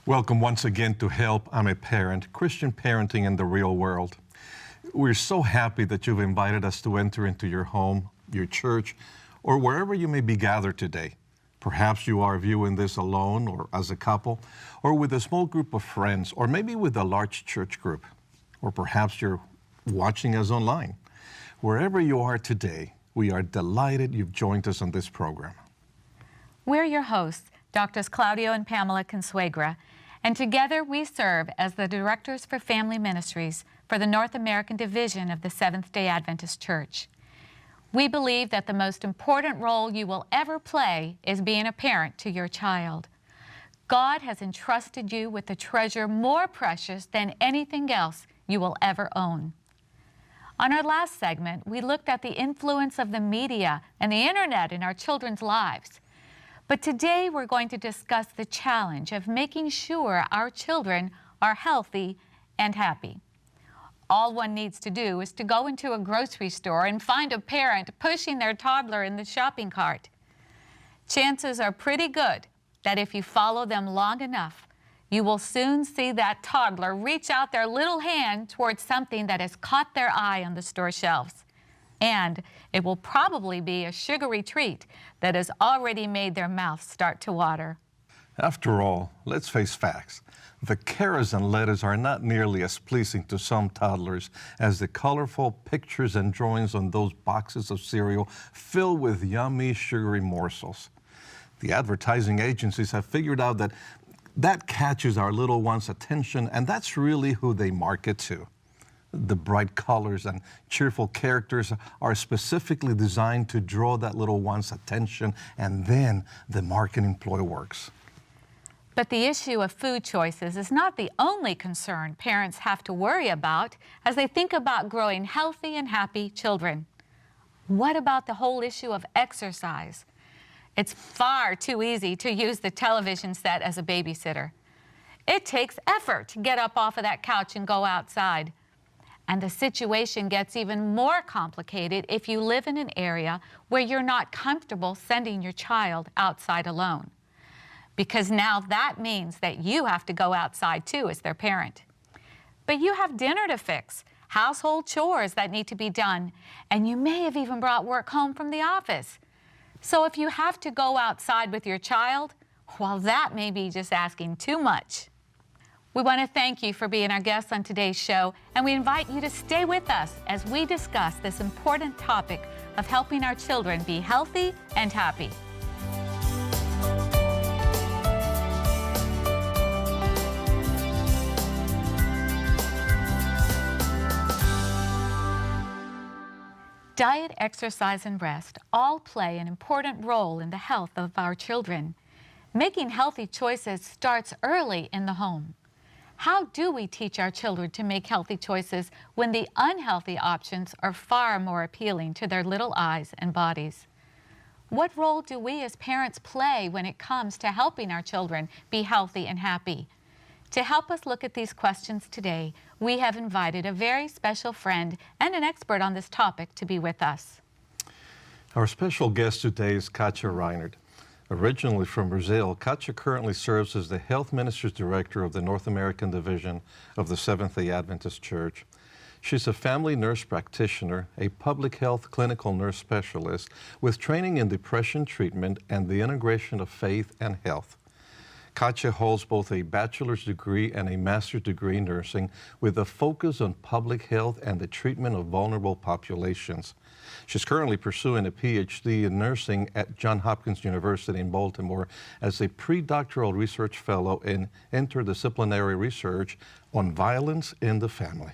Welcome once again to Help, I'm a Parent, Christian Parenting in the Real World. We're so happy that you've invited us to enter into your home, your church, or wherever you may be gathered today. Perhaps you are viewing this alone or as a couple, or with a small group of friends, or maybe with a large church group. Or perhaps you're watching us online. Wherever you are today, we are delighted you've joined us on this program. We're your hosts, Doctors Claudio and Pamela Consuegra, and together we serve as the Directors for Family Ministries for the North American Division of the Seventh-day Adventist Church. We believe that the most important role you will ever play is being a parent to your child. God has entrusted you with a treasure more precious than anything else you will ever own. On our last segment, we looked at the influence of the media and the internet in our children's lives. But today we're going to discuss the challenge of making sure our children are healthy and happy. All one needs to do is to go into a grocery store and find a parent pushing their toddler in the shopping cart. Chances are pretty good that if you follow them long enough, you will soon see that toddler reach out their little hand towards something that has caught their eye on the store shelves. And it will probably be a sugary treat that has already made their mouth start to water. After all, let's face facts. The carrots and lettuce are not nearly as pleasing to some toddlers as the colorful pictures and drawings on those boxes of cereal filled with yummy, sugary morsels. The advertising agencies have figured out that catches our little ones' attention, and that's really who they market to. The bright colors and cheerful characters are specifically designed to draw that little one's attention, and then the marketing ploy works. But the issue of food choices is not the only concern parents have to worry about as they think about growing healthy and happy children. What about the whole issue of exercise? It's far too easy to use the television set as a babysitter. It takes effort to get up off of that couch and go outside. And the situation gets even more complicated if you live in an area where you're not comfortable sending your child outside alone. Because now that means that you have to go outside too as their parent. But you have dinner to fix, household chores that need to be done, and you may have even brought work home from the office. So if you have to go outside with your child, well, that may be just asking too much. We want to thank you for being our guests on today's show, and we invite you to stay with us as we discuss this important topic of helping our children be healthy and happy. Diet, exercise, and rest all play an important role in the health of our children. Making healthy choices starts early in the home. How do we teach our children to make healthy choices when the unhealthy options are far more appealing to their little eyes and bodies? What role do we as parents play when it comes to helping our children be healthy and happy? To help us look at these questions today, we have invited a very special friend and an expert on this topic to be with us. Our special guest today is Katja Reinert. Originally from Brazil, Katja currently serves as the Health Ministries Director of the North American Division of the Seventh-day Adventist Church. She's a family nurse practitioner, a public health clinical nurse specialist with training in depression treatment and the integration of faith and health. Katja holds both a bachelor's degree and a master's degree in nursing with a focus on public health and the treatment of vulnerable populations. She's currently pursuing a PhD in nursing at Johns Hopkins University in Baltimore as a pre-doctoral research fellow in interdisciplinary research on violence in the family.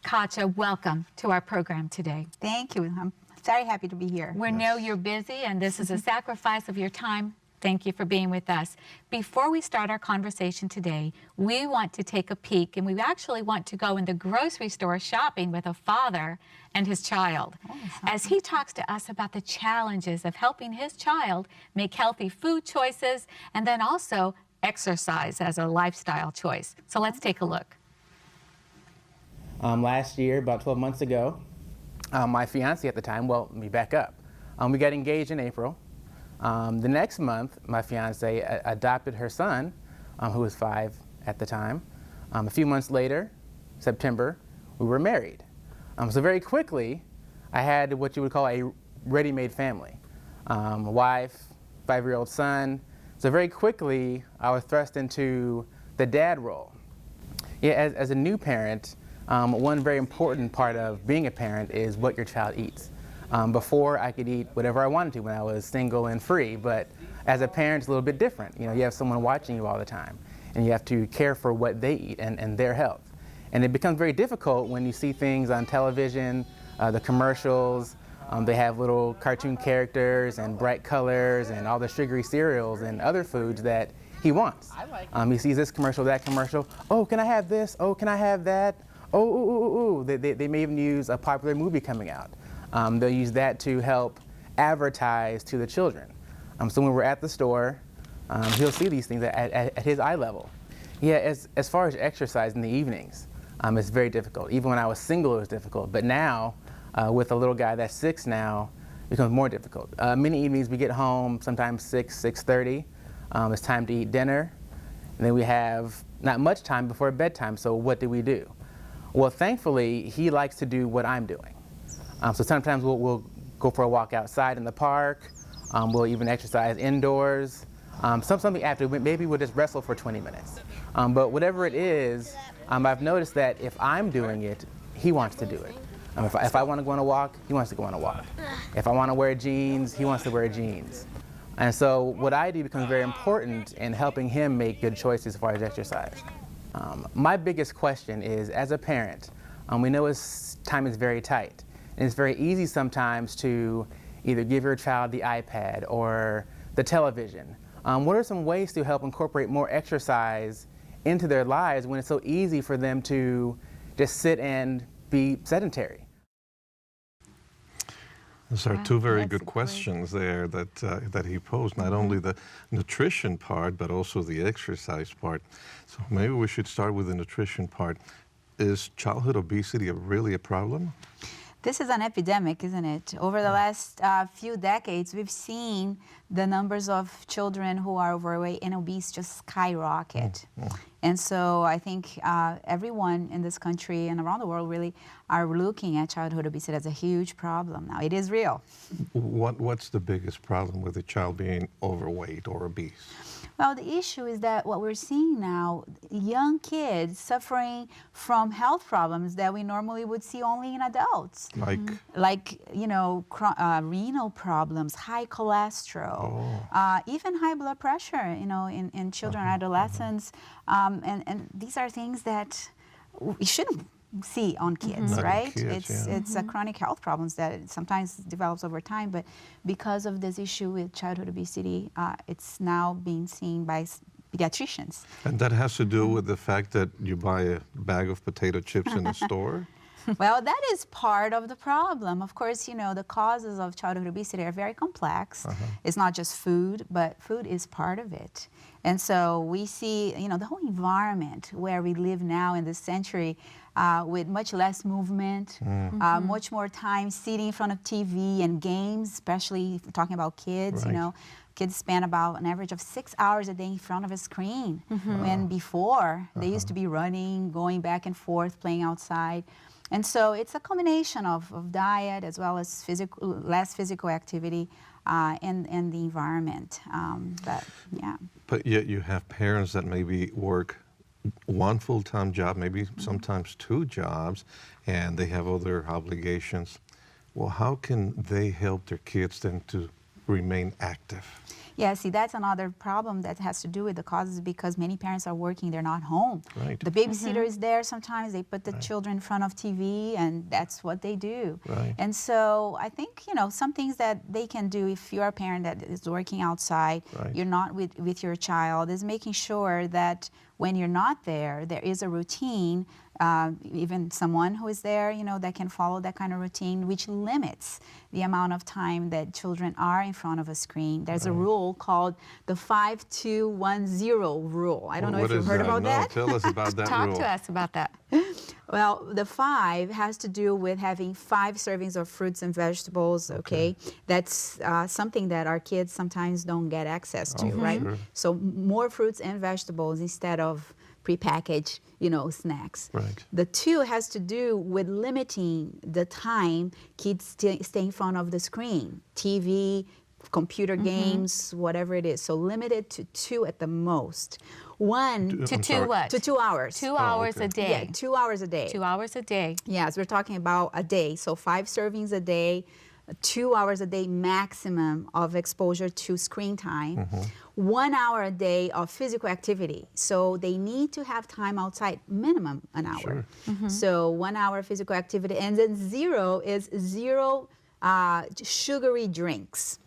Katja, welcome to our program today. Thank you. I'm very happy to be here. We know you're busy and this is a sacrifice of your time. Thank you for being with us. Before we start our conversation today, we want to take a peek, and we actually want to go in the grocery store shopping with a father and his child as he talks to us about the challenges of helping his child make healthy food choices and then also exercise as a lifestyle choice. So let's take a look. Last year, about 12 months ago, my fiance at the time, well, let me back up. We got engaged in April. The next month, my fiance adopted her son who was 5 at the time. A few months later, September, we were married. So very quickly, I had what you would call a ready-made family. A wife, 5-year-old son. So very quickly, I was thrust into the dad role. Yeah, as a new parent, one very important part of being a parent is what your child eats. Before, I could eat whatever I wanted to when I was single and free, but as a parent, it's a little bit different. You know, you have someone watching you all the time, and you have to care for what they eat and their health. And it becomes very difficult when you see things on television, the commercials. They have little cartoon characters and bright colors and all the sugary cereals and other foods that he wants. He sees this commercial, that commercial. Oh, can I have this? Oh, can I have that? Oh, ooh, ooh, ooh. They may even use a popular movie coming out. They'll use that to help advertise to the children. So when we're at the store, he'll see these things at his eye level. Yeah, as far as exercise in the evenings, it's very difficult. Even when I was single, it was difficult. But now, with a little guy that's 6 now, it becomes more difficult. Many evenings we get home, sometimes 6:30. It's time to eat dinner. And then we have not much time before bedtime, so what do? Well, thankfully, he likes to do what I'm doing. So sometimes we'll go for a walk outside in the park. We'll even exercise indoors. Something after, maybe we'll just wrestle for 20 minutes. But whatever it is, I've noticed that if I'm doing it, he wants to do it. If I want to go on a walk, he wants to go on a walk. If I want to wear jeans, he wants to wear jeans. And so what I do becomes very important in helping him make good choices as far as exercise. My biggest question is, as a parent, we know his time is very tight. And it's very easy sometimes to either give your child the iPad or the television. What are some ways to help incorporate more exercise into their lives when it's so easy for them to just sit and be sedentary? Those are Wow, two very that's good great. questions there that he posed, not only the nutrition part, but also the exercise part. So maybe we should start with the nutrition part. Is childhood obesity really a problem? This is an epidemic, isn't it? Over the last few decades, we've seen the numbers of children who are overweight and obese just skyrocket. And so I think everyone in this country and around the world really are looking at childhood obesity as a huge problem now. It is real. What's the biggest problem with a child being overweight or obese? Well, the issue is that what we're seeing now, young kids suffering from health problems that we normally would see only in adults. Like, you know, renal problems, high cholesterol, even high blood pressure, you know, in children and adolescents. And these are things that we shouldn't see on kids, Not in right? kids, It's a chronic health problems that sometimes develops over time, but because of this issue with childhood obesity, it's now being seen by pediatricians. And that has to do with the fact that you buy a bag of potato chips in a store? Well, that is part of the problem. Of course, you know, the causes of childhood obesity are very complex. It's not just food, but food is part of it. And so we see, you know, the whole environment where we live now in this century with much less movement, much more time sitting in front of TV and games, especially talking about kids, you know. Kids spend about an average of 6 hours a day in front of a screen. When before, they used to be running, going back and forth, playing outside. And so it's a combination of diet as well as less physical activity and the environment. But yet you have parents that maybe work one full-time job, maybe sometimes 2 jobs, and they have other obligations. Well, how can they help their kids then to remain active? Yeah, see, that's another problem that has to do with the causes because many parents are working, they're not home. Right. The babysitter is there sometimes, they put the children in front of TV and that's what they do. Right. And so I think, you know, some things that they can do if you're a parent that is working outside, you're not with your child, is making sure that when you're not there, there is a routine, even someone who is there, you know, that can follow that kind of routine, which limits the amount of time that children are in front of a screen. There's a rule called the 5-2-1-0 rule. I don't know if you've heard about that. No, tell us about that Talk rule. to us about that. Well, the 5 has to do with having 5 servings of fruits and vegetables, okay? That's something that our kids sometimes don't get access to, right? Sure. So more fruits and vegetables instead of prepackaged, snacks. Right. The 2 has to do with limiting the time kids stay in front of the screen, TV, computer games, whatever it is. So limited to 2 at the most. One To I'm two sorry. what? to 2 hours. 2 hours okay. a day. Yeah, 2 hours a day. 2 hours a day. Yes, we're talking about a day. So 5 servings a day, 2 hours a day maximum of exposure to screen time. 1 hour a day of physical activity. So they need to have time outside, minimum an hour. So 1 hour of physical activity. And then 0 is 0 sugary drinks.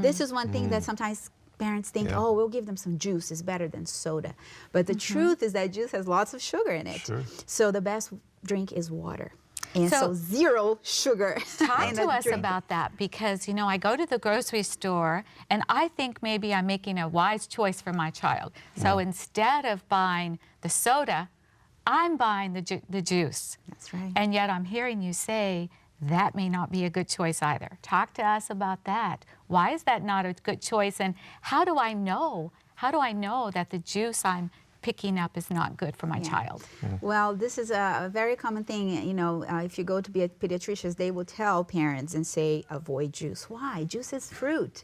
This is one thing that sometimes parents think, Yeah. oh, we'll give them some juice. It's better than soda. But the truth is that juice has lots of sugar in it. Sure. So the best drink is water. And So- so 0 sugar. Talk in to the us drink. about that because, I go to the grocery store and I think maybe I'm making a wise choice for my child. So instead of buying the soda, I'm buying the juice. That's right. And yet I'm hearing you say that may not be a good choice either. Talk to us about that. Why is that not a good choice? And how do I know that the juice I'm picking up is not good for my child? Well, this is a very common thing. If you go to be a pediatrician, they will tell parents and say, avoid juice. Why? Juice is fruit.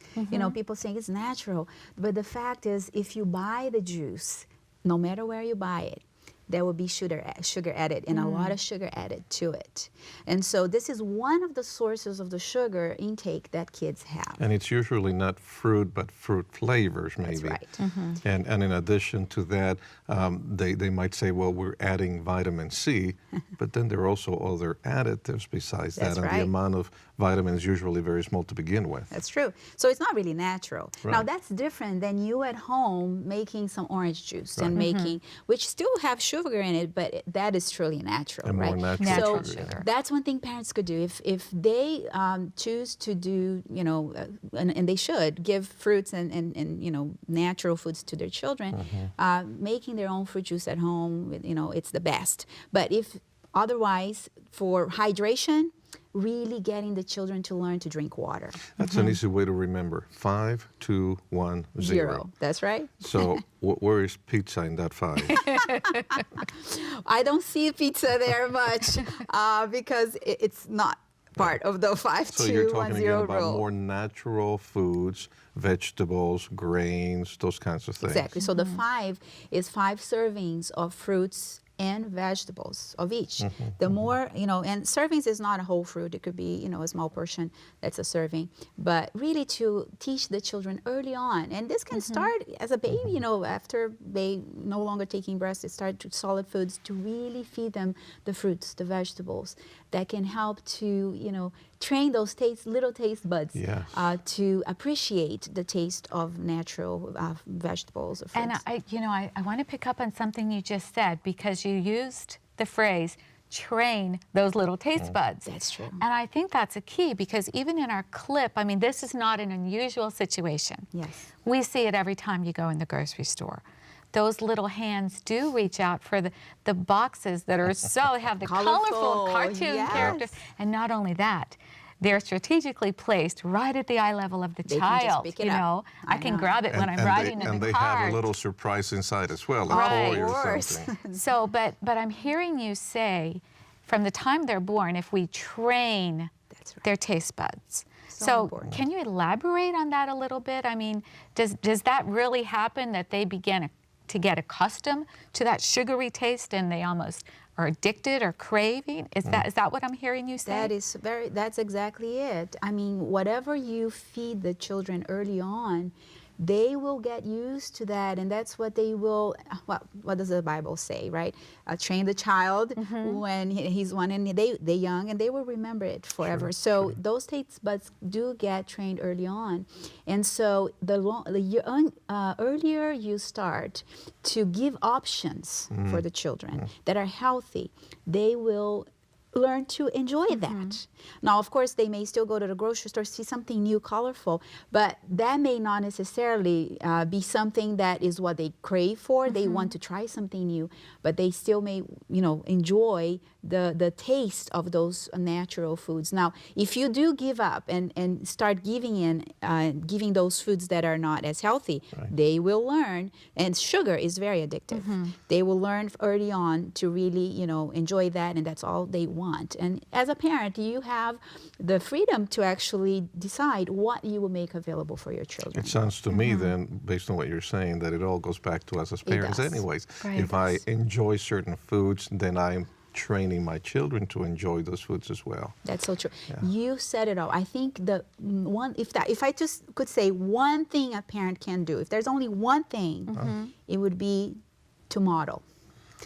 People saying it's natural. But the fact is, if you buy the juice, no matter where you buy it, there will be sugar added and a lot of sugar added to it. And so this is one of the sources of the sugar intake that kids have. And it's usually not fruit, but fruit flavors, maybe. That's right. And in addition to that, they might say, well, we're adding vitamin C, but then there are also other additives besides That's that. And right. the amount of vitamin is usually very small to begin with. That's true. So it's not really natural. Now Right. that's different than you at home making some orange juice and making, which still have sugar in it, but that is truly natural, And right? more natural Natural so sugar. that's one thing parents could do if they choose to do, and they should give fruits and natural foods to their children. Making their own fruit juice at home, it's the best. But if otherwise, for hydration, really getting the children to learn to drink water. That's an easy way to remember. 5, 2, 1, 0. That's right. So where is pizza in that 5? I don't see pizza there much because it's not part of the 5, So 2, you're 1, talking again 0 about rule. more natural foods, vegetables, grains, those kinds of things. Exactly. So the 5 is 5 servings of fruits and vegetables of each. The more, and servings is not a whole fruit. It could be, a small portion that's a serving. But really to teach the children early on. And this can start as a baby, after they no longer taking breast, they start to solid foods to really feed them the fruits, the vegetables that can help to, train those little taste buds Yes. to appreciate the taste of natural vegetables or fruits. And I want to pick up on something you just said because you used the phrase train those little taste buds. That's true. And I think that's a key because even in our clip, this is not an unusual situation. Yes. We see it every time you go in the grocery store. Those little hands do reach out for the boxes that are have the colorful Colorful, cartoon yes. characters. And not only that, they're strategically placed right at the eye level of the They can just child. pick it up. I I can know. grab it when I'm riding in and the they car. have a little surprise inside as well, a Right. toy Of or course. something. So, but I'm hearing you say, from the time they're born, if we train That's right. their taste buds. So important. Can you elaborate on that a little bit? Does that really happen that they begin to get accustomed to that sugary taste and they almost are addicted or craving? Is that what I'm hearing you say? That's exactly it. Whatever you feed the children early on, they will get used to that, and that's what they will. What does the Bible say, right? Train the child when he's one, and they're young, and they will remember it forever. So those taste buds do get trained early on, and so earlier you start to give options for the children that are healthy, they will learn to enjoy that. Now, of course, they may still go to the grocery store, see something new, colorful, but that may not necessarily be something that is what they crave for. They want to try something new, but they still may, enjoy the taste of those natural foods. Now, if you do give up and start giving those foods that are not as healthy, they will learn, and sugar is very addictive. They will learn early on to really, enjoy that, and that's all they want. And as a parent, you have the freedom to actually decide what you will make available for your children. It sounds to me then, based on what you're saying, that it all goes back to us as parents does. anyways. Right. If I enjoy certain foods, then I'm training my children to enjoy those foods as well. That's so true. You said it all. I think the one, if I just could say one thing a parent can do, if there's only one thing, it would be to model.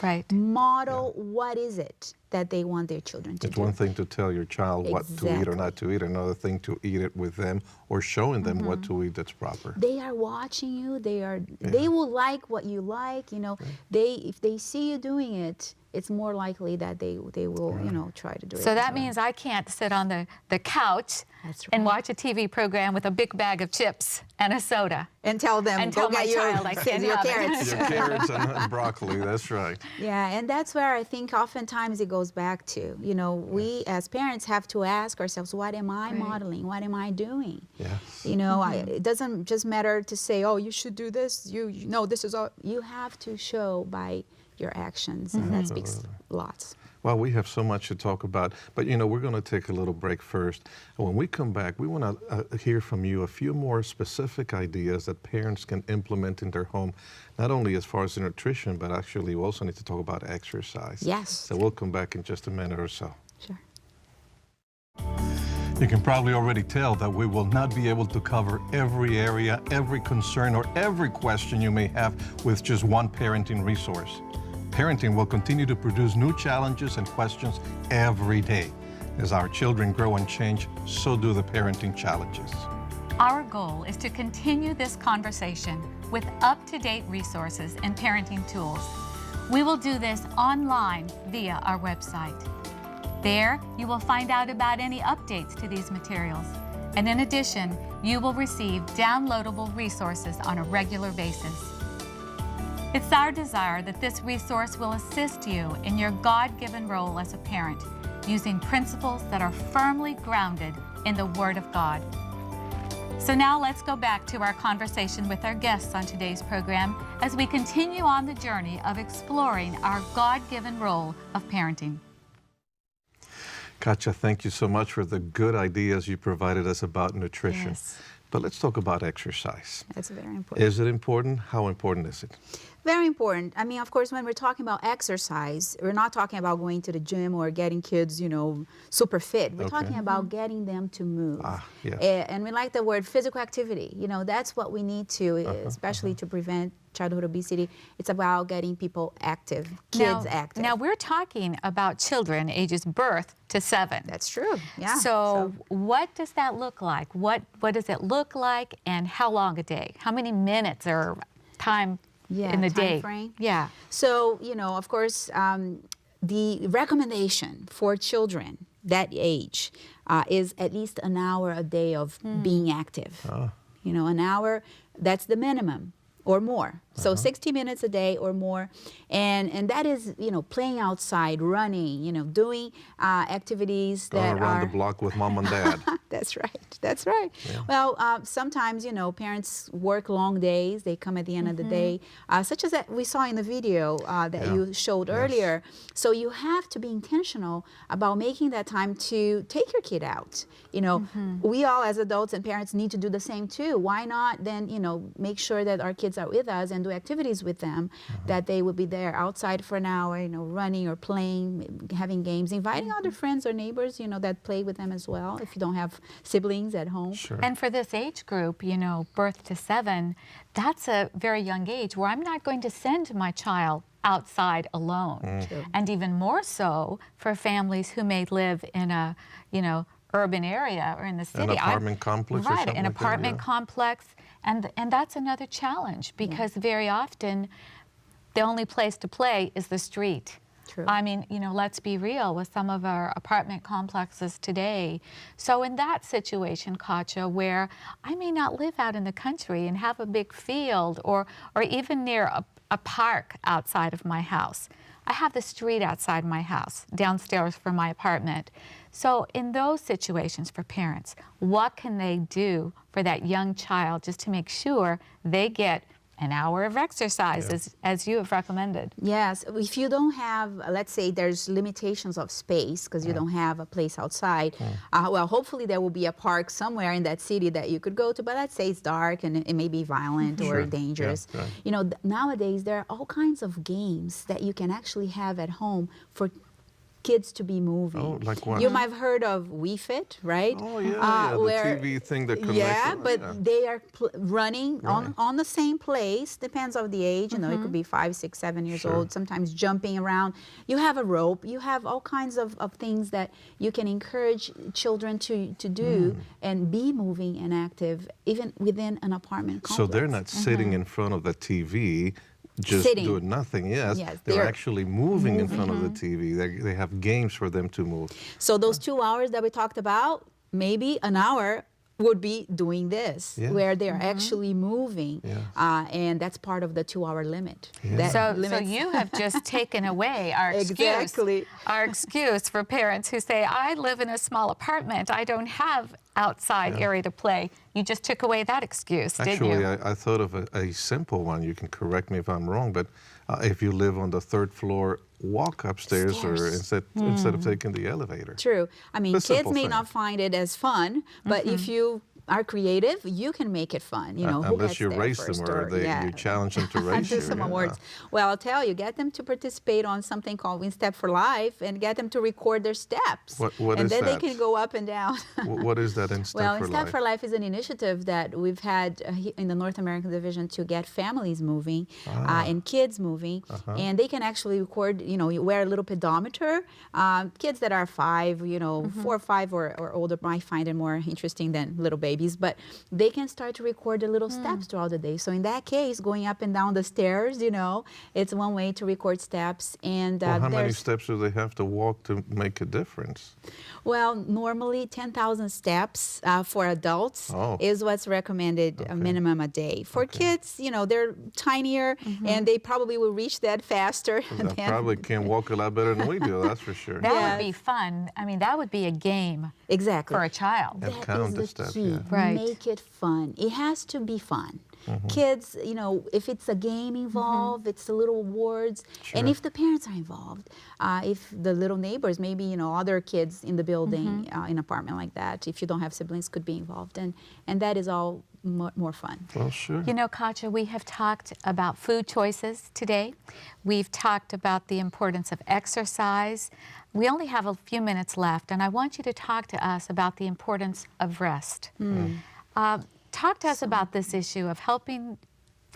Right. Model what is it that they want their children to It's do. one thing to tell your child what to eat or not to eat, another thing to eat it with them or showing them what to eat that's proper. They are watching you. They will like what you like. If they see you doing it, it's more likely that they will try to do it. So that means I can't sit on the couch That's and right. watch a TV program with a big bag of chips and a soda. and tell them And go tell get my your, child I can't your have it. carrots. Your carrots and broccoli, that's right. Yeah, and that's where I think oftentimes it goes back to, we as parents have to ask ourselves, what am I modeling? What am I doing? Yes. It doesn't just matter to say, oh, you should do this. You know, this is all. You have to show by your actions, and that speaks lots. Well, we have so much to talk about, but we're going to take a little break first. And when we come back, we want to hear from you a few more specific ideas that parents can implement in their home, not only as far as the nutrition, but actually we also need to talk about exercise. Yes. So we'll come back in just a minute or so. Sure. You can probably already tell that we will not be able to cover every area, every concern, or every question you may have with just one parenting resource. Parenting will continue to produce new challenges and questions every day. As our children grow and change, so do the parenting challenges. Our goal is to continue this conversation with up-to-date resources and parenting tools. We will do this online via our website. There, you will find out about any updates to these materials. And in addition, you will receive downloadable resources on a regular basis. It's our desire that this resource will assist you in your God-given role as a parent, using principles that are firmly grounded in the Word of God. So now let's go back to our conversation with our guests on today's program as we continue on the journey of exploring our God-given role of parenting. Katja, thank you so much for the good ideas you provided us about nutrition. Yes. But let's talk about exercise. That's very important. Is it important? How important is it? Very important. I mean, of course, when we're talking about exercise, we're not talking about going to the gym or getting kids, super fit. We're talking about getting them to move. Yes. And we like the word physical activity. That's what we need to, especially to prevent childhood obesity. It's about getting people active, kids active. Now we're talking about children ages birth to 7. That's true. Yeah. So what does that look like? What does it look like, and how long a day? How many minutes or time in the time day? frame. Yeah. So, of course, the recommendation for children that age is at least an hour a day of being active. An hour, that's the minimum or more. So 60 minutes a day or more. And that is, playing outside, running, doing activities that around are the block with mom and dad. That's right. That's right. Yeah. Well, sometimes, parents work long days. They come at the end of the day, such as that we saw in the video that you showed earlier. So you have to be intentional about making that time to take your kid out. We all as adults and parents need to do the same too. Why not then, make sure that our kids are with us and do activities with them, that they would be there outside for an hour, running or playing, having games, inviting other friends or neighbors, that play with them as well if you don't have siblings at home. Sure. And for this age group, birth to 7, that's a very young age where I'm not going to send my child outside alone. True. And even more so for families who may live in a, urban area or in the city. An apartment complex or right, something an like that, apartment yeah. complex. And that's another challenge because very often the only place to play is the street. True. I mean, let's be real with some of our apartment complexes today. So in that situation, Katja, where I may not live out in the country and have a big field or even near a park outside of my house, I have the street outside my house, downstairs from my apartment. So in those situations for parents, what can they do for that young child just to make sure they get an hour of exercise as you have recommended? Yes, if you don't have, let's say there's limitations of space because you don't have a place outside, well, hopefully there will be a park somewhere in that city that you could go to, but let's say it's dark and it may be violent or dangerous. Yeah, right. You know, nowadays there are all kinds of games that you can actually have at home for kids to be moving. Oh, like what? You might have heard of Wii Fit, right? Oh, yeah, the TV thing that connects. Yeah, but they are running on the same place, depends on the age, you know, it could be 5, 6, 7 years old, sometimes jumping around. You have a rope, you have all kinds of things that you can encourage children to do and be moving and active, even within an apartment complex. So they're not sitting in front of the TV just Sitting. doing nothing. Yes, Yes, they're they're actually moving in front of the TV. They have games for them to move. So those 2 hours that we talked about, maybe an hour would be doing this, Yeah. where they're actually moving, Yes. and that's part of the 2-hour limit. Yeah. That So limits- you have just taken away our excuse. Exactly. Our excuse for parents who say, I live in a small apartment, I don't have outside area to play. You just took away that excuse, didn't Actually, you? I thought of a simple one. You can correct me if I'm wrong, but if you live on the 3rd floor, walk upstairs or Stairs. instead of taking the elevator. True. I mean, A kids simple may thing. not find it as fun, but if you are creative, you can make it fun. You know, who Unless gets you there race first, them or you challenge them to race do you. some yeah. awards. Well, I'll tell you, get them to participate on something called Win Step for Life and get them to record their steps. What and is then that? they can go up and down. What is that in Step Well, for In Step Life? for Life is an initiative that we've had in the North American division to get families moving and kids moving. And they can actually record, you know, you wear a little pedometer. Kids that are 5, you know, 4 or 5 or older might find it more interesting than little babies. But they can start to record the little steps throughout the day. So in that case, going up and down the stairs, you know, it's one way to record steps. And Well, how many there's- steps do they have to walk to make a difference? Well, normally 10,000 steps for adults Oh. is what's recommended a minimum a day. For kids, you know, they're tinier and they probably will reach that faster. They probably can walk a lot better than we do, that's for sure. That Yes. would be fun. I mean, that would be a game Exactly. for a child. And That count is the the steps, key. yeah. Right. Make it fun. It has to be fun. Kids, you know, if it's a game involved, it's a little awards, and Sure. if the parents are involved, if the little neighbors, maybe you know other kids in the building, in an apartment like that, if you don't have siblings, could be involved, and that is all more fun. Well, sure. You know, Katja, we have talked about food choices today. We've talked about the importance of exercise. We only have a few minutes left, and I want you to talk to us about the importance of rest. Talk to us about this issue of helping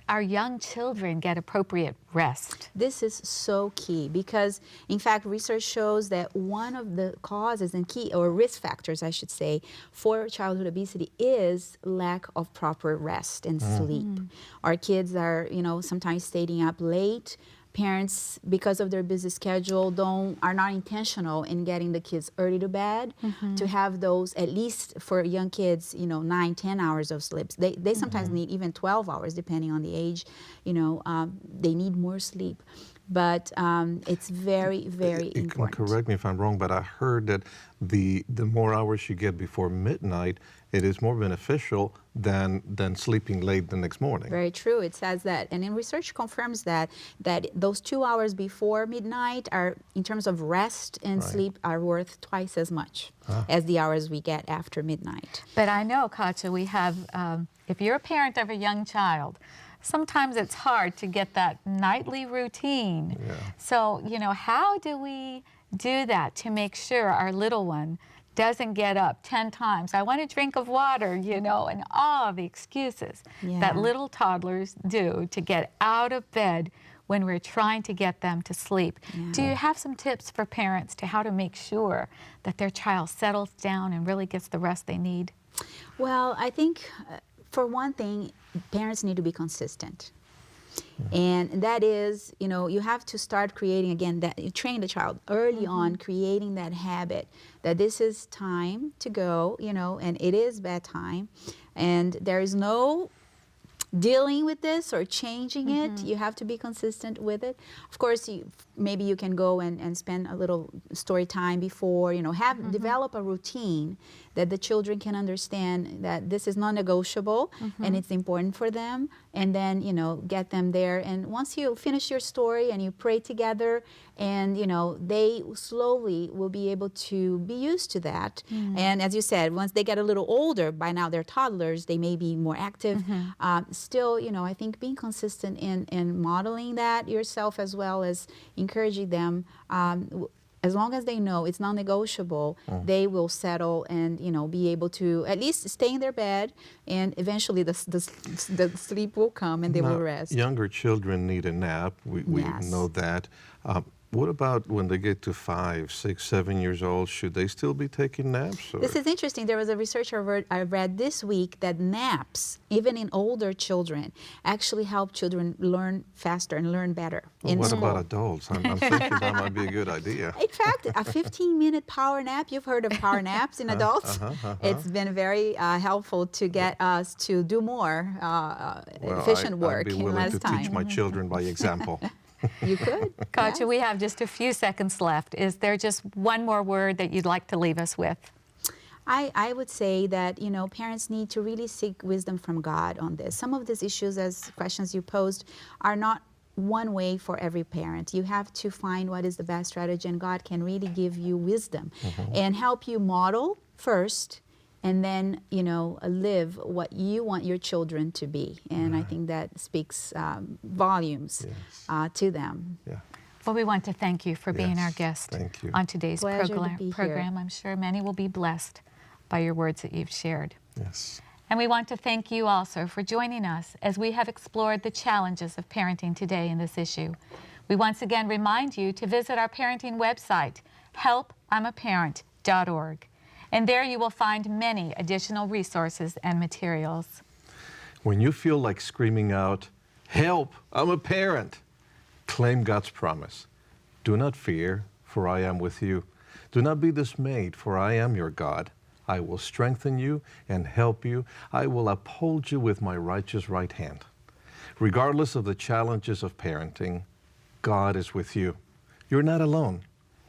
our young children get appropriate rest. This is so key because, in fact, research shows that one of the causes and key, or risk factors, I should say, for childhood obesity is lack of proper rest and sleep. Our kids are, you know, sometimes staying up late. Parents, because of their busy schedule, are not intentional in getting the kids early to bed. To have those, at least for young kids, you know, 9, 10 hours of sleep. They sometimes need even 12 hours, depending on the age. You know, they need more sleep. But it's very, very You can important. correct me if I'm wrong, but I heard that the more hours you get before midnight, it is more beneficial than sleeping late the next morning. Very true. It says that, and in research confirms that those 2 hours before midnight are, in terms of rest and sleep, are worth twice as much as the hours we get after midnight. But I know, Katja, we have, if you're a parent of a young child, sometimes it's hard to get that nightly routine. Yeah. So, you know, how do we do that to make sure our little one doesn't get up 10 times? I want a drink of water, you know, and all the excuses that Yeah. little toddlers do to get out of bed when we're trying to get them to sleep. Do you have some tips for parents to how to make sure that their child settles down and really gets the rest they need? Well, I think for one thing, parents need to be consistent. And that is, you have to start creating, again, that you train the child early on, creating that habit that this is time to go, and it is bedtime. And there is no dealing with this or changing it. You have to be consistent with it. Of course, maybe you can go and spend a little story time before, develop a routine that the children can understand that this is non-negotiable and it's important for them, and then, get them there. And once you finish your story and you pray together, and, they slowly will be able to be used to that. And as you said, once they get a little older, by now they're toddlers, they may be more active. Still, I think being consistent in modeling that yourself, as well as encouraging them, as long as they know it's non-negotiable, they will settle and, be able to at least stay in their bed, and eventually the sleep will come and they will rest. Younger children need a nap. We know that. What about when they get to 5, 6, 7 years old? Should they still be taking naps? Or? This is interesting. There was a research I read this week that naps, even in older children, actually help children learn faster and learn better in what school. about adults? I'm thinking that might be a good idea. In fact, a 15-minute power nap, you've heard of power naps in adults. It's been very helpful to get us to do more efficient work I'd be in willing less to time. teach my children by example. You could. Katja, we have just a few seconds left. Is there just one more word that you'd like to leave us with? I would say that, parents need to really seek wisdom from God on this. Some of these issues, as questions you posed, are not one way for every parent. You have to find what is the best strategy, and God can really give you wisdom and help you model first, and then, live what you want your children to be. And I think that speaks volumes to them. Yeah. Well, we want to thank you for being our guest Thank you. on today's Pleasure to be here. program. I'm sure many will be blessed by your words that you've shared. Yes. And we want to thank you also for joining us as we have explored the challenges of parenting today in this issue. We once again remind you to visit our parenting website, helpimaparent.org. And there you will find many additional resources and materials. When you feel like screaming out, "Help, I'm a parent," claim God's promise. Do not fear, for I am with you. Do not be dismayed, for I am your God. I will strengthen you and help you. I will uphold you with my righteous right hand. Regardless of the challenges of parenting, God is with you. You're not alone.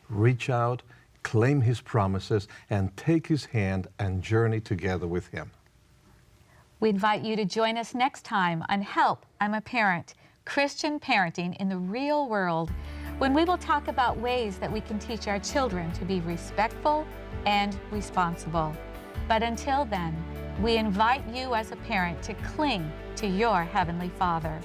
Reach out, claim His promises, and take His hand and journey together with Him. We invite you to join us next time on Help, I'm a Parent, Christian Parenting in the Real World, when we will talk about ways that we can teach our children to be respectful and responsible. But until then, we invite you as a parent to cling to your Heavenly Father.